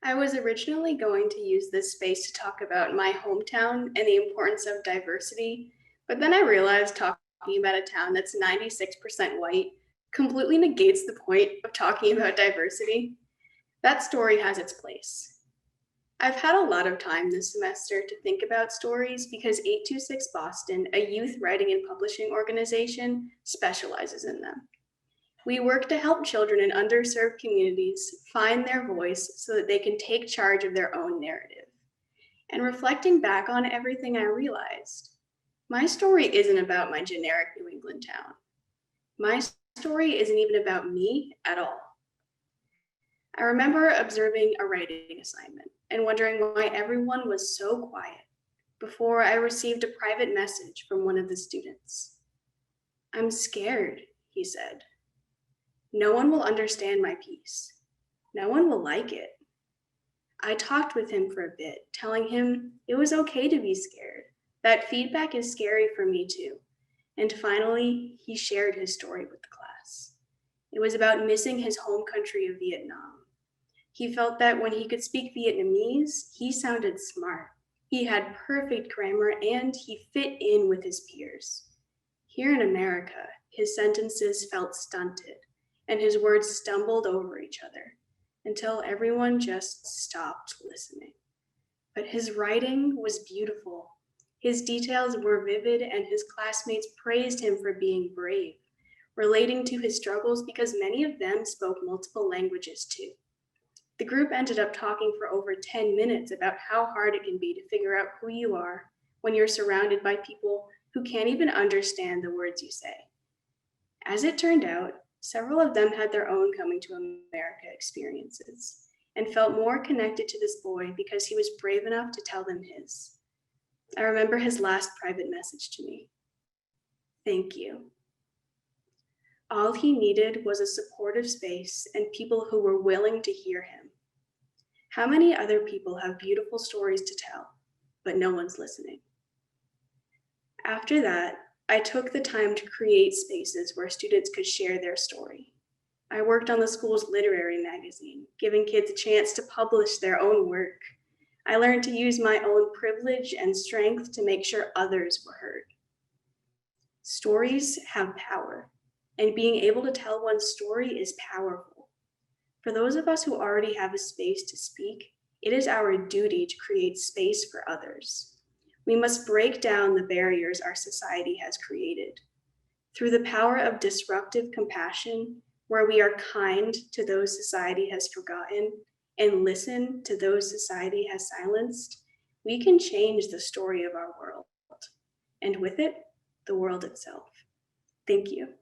I was originally going to use this space to talk about my hometown and the importance of diversity, but then I realized talking about a town that's 96% white completely negates the point of talking about diversity. That story has its place. I've had a lot of time this semester to think about stories because 826 Boston, a youth writing and publishing organization, specializes in them. We work to help children in underserved communities find their voice so that they can take charge of their own narrative. And reflecting back on everything, I realized my story isn't about my generic New England town. My story isn't even about me at all. I remember observing a writing assignment and wondering why everyone was so quiet before I received a private message from one of the students. "I'm scared," he said. "No one will understand my piece. No one will like it." I talked with him for a bit, telling him it was okay to be scared, that feedback is scary for me too. And finally, he shared his story with the class. It was about missing his home country of Vietnam. He felt that when he could speak Vietnamese, he sounded smart. He had perfect grammar and he fit in with his peers. Here in America, his sentences felt stunted and his words stumbled over each other until everyone just stopped listening. But his writing was beautiful. His details were vivid, and his classmates praised him for being brave, relating to his struggles because many of them spoke multiple languages too. The group ended up talking for over 10 minutes about how hard it can be to figure out who you are when you're surrounded by people who can't even understand the words you say. As it turned out, several of them had their own coming to America experiences and felt more connected to this boy because he was brave enough to tell them his. I remember his last private message to me: "Thank you." All he needed was a supportive space and people who were willing to hear him. How many other people have beautiful stories to tell, but no one's listening? After that, I took the time to create spaces where students could share their story. I worked on the school's literary magazine, giving kids a chance to publish their own work. I learned to use my own privilege and strength to make sure others were heard. Stories have power, and being able to tell one's story is powerful. For those of us who already have a space to speak, it is our duty to create space for others. We must break down the barriers our society has created. Through the power of disruptive compassion, where we are kind to those society has forgotten and listen to those society has silenced, we can change the story of our world, and with it, the world itself. Thank you.